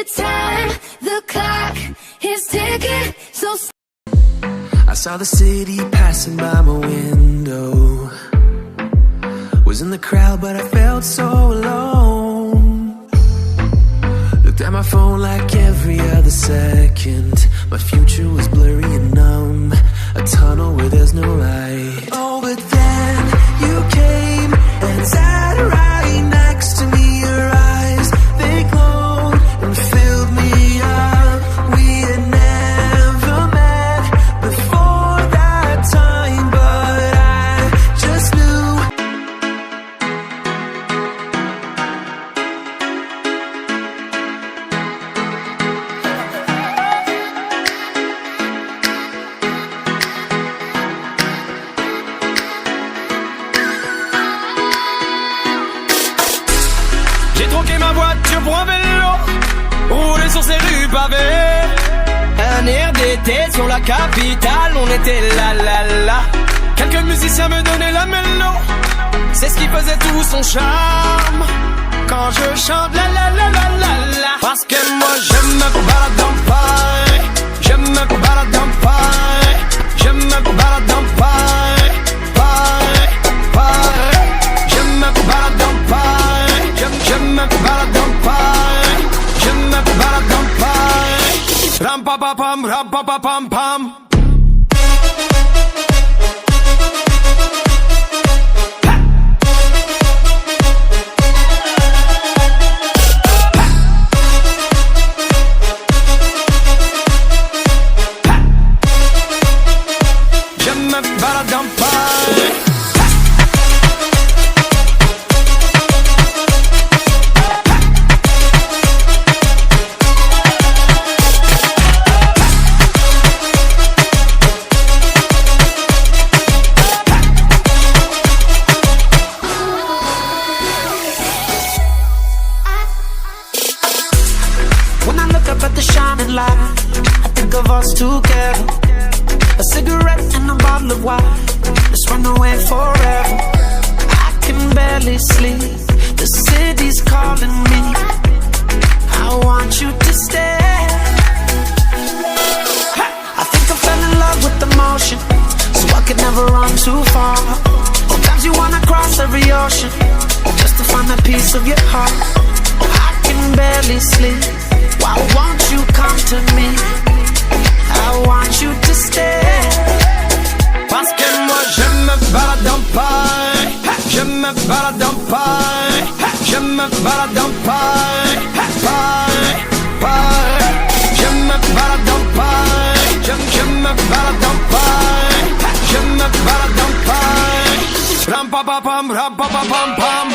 the time, the clock is ticking, so I saw the city passing by my window. Was in the crowd but I felt so alone. Looked at my phone like every other second. My future was blurry and numb, a tunnel where there's no light. Oh, but then you came and sat right next to me. Your eyes, they glowed and filled me up. We had never met before that time, but I just knew. J'ai troqué ma voiture pour un vélo, roulé sur ces rues pavées. Un air d'été sur la capitale, on était là là là. Quelques musiciens me donnaient la mélo, c'est ce qui faisait tout son charme. Quand je chante la la la la la la. Parce que moi je me balade dans Paris, je me balade dans Paris, je me balade dans Paris, Paris, Paris. Je me balade dans Paris, je me balade dans Paris, je me balade dans Paris. Ram pa pa pam, ram pa pa pam pam. Je me balade dans Paris. When I look up at the shining light, I think of us together. A cigarette and a bottle of wine, let's run away forever. I can barely sleep, the city's calling me. I want you to stay. I think I fell in love with the motion, so I could never run too far. Sometimes you wanna cross every ocean, just to find a piece of your heart. I can barely sleep, why won't you come to me? I want you to stay. Parce que moi je me balade dans Paris, je me balade dans Paris, je me balade dans Paris, Paris, Paris. Je me balade dans Paris, je me balade dans Paris, je me balade dans Paris. Ram pa pa pam, ram pa pa pam pam.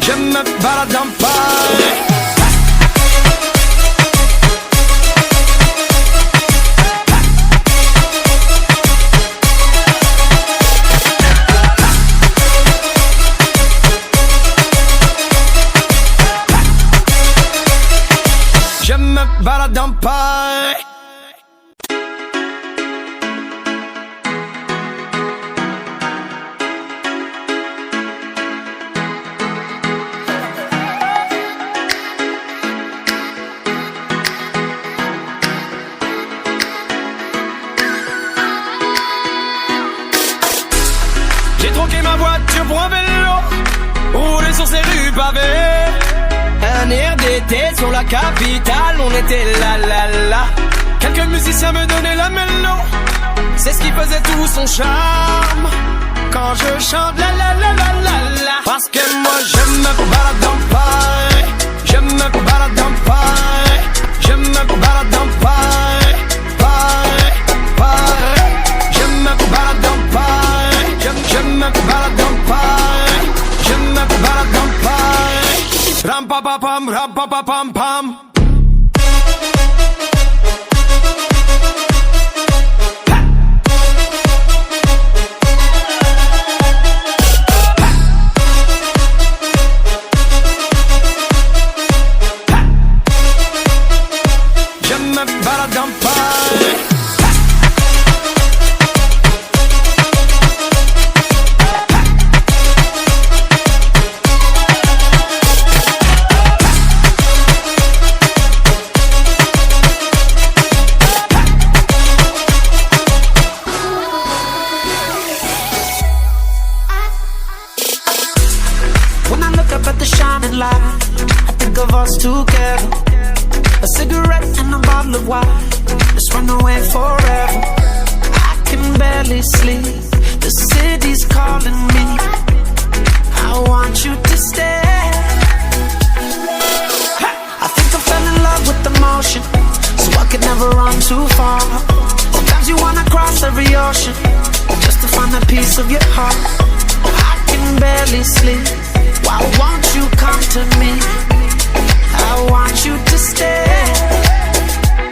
Je me balade dans Paris. Je me balade dans Paris. J'ai troqué ma voiture pour un vélo, roulé sur ces rues pavées. Un air d'été sur la capitale, on était là là là. Quelques musiciens me donnaient la mélo, c'est ce qui faisait tout son charme. Quand je chante la la la la la la. Parce que moi je me balade dans Paris, je me balade dans Paris, je me balade dans Paris, Paris, Paris. Je me balade dans Paris, je me balade dans Paris, je me balade dans Paris. Ram pa pa pam, ram pa pa pam pam. ocean just to find a piece of your heart. I can barely sleep. Why won't you come to me? I want you to stay.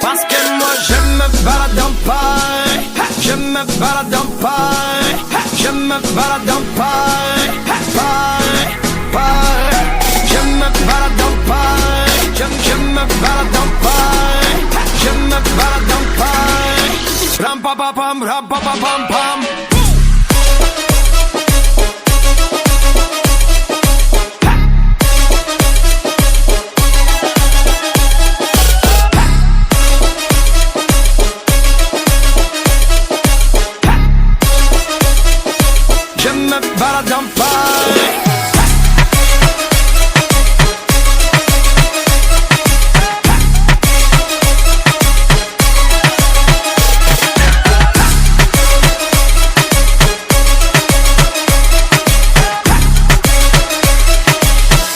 Parce que moi je me balade en paille. Je me balade en paille. Je me balade en paille. Paille, paille. Je me balade en paille. Je me balade en paille. Je me balade en paille. Ram pa pa pam, ram pa pa pam pam. Je me balade en paille.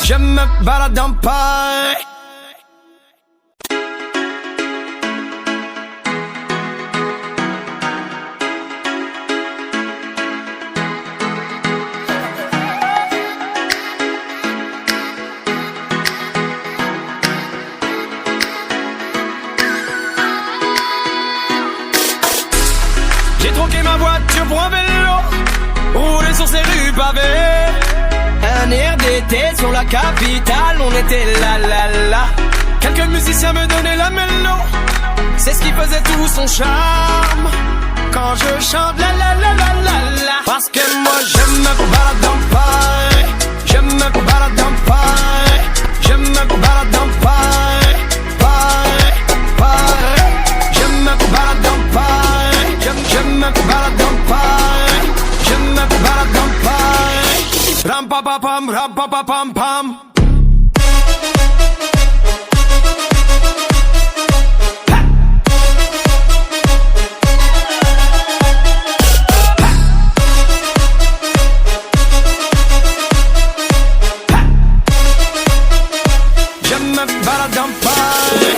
Je me balade en paille. J'ai troqué ma voiture pour un vélo, roulé sur ces rues pavées. Un air d'été sur la capitale, on était là là là. Quelques musiciens me donnaient la mélo, c'est ce qui faisait tout son charme. Quand je chante la la la la la la. Parce que moi je me balade en paille. Je me balade en paille. Je me balade en paille. Paille, paille. Je me balade en paille. Je me balade en paille. Je me balade en paille. Ram pa pa pam, ram pa pa pam pam. Je me balade en paille.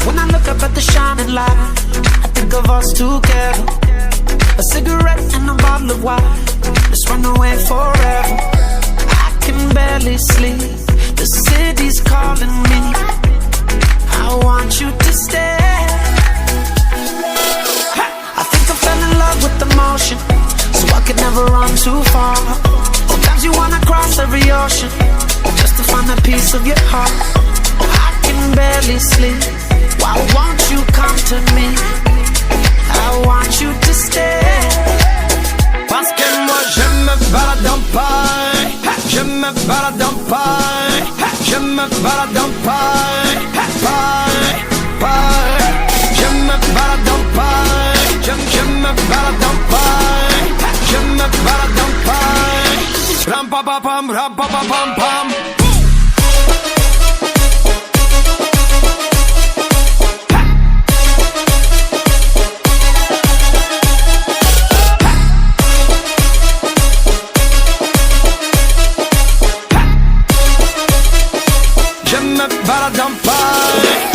When I look up at the shining light, I think of us together. A cigarette and a bottle of wine, let's run away forever. I can barely sleep, the city's calling me. I want you to stay. I think I fell in love with the motion, so I could never run too far. Sometimes you wanna cross every ocean, just to find a piece of your heart. I can barely sleep. Why won't you come to me? I want you to stay. Parce que moi je me balade en paille. Je me balade en paille. Je me balade en paille. Paille, paille. Je me balade en paille. Je me balade en paille. Je me balade en paille. Ram pa pa pam, ram pa pa pam pam. Je me balade en paille.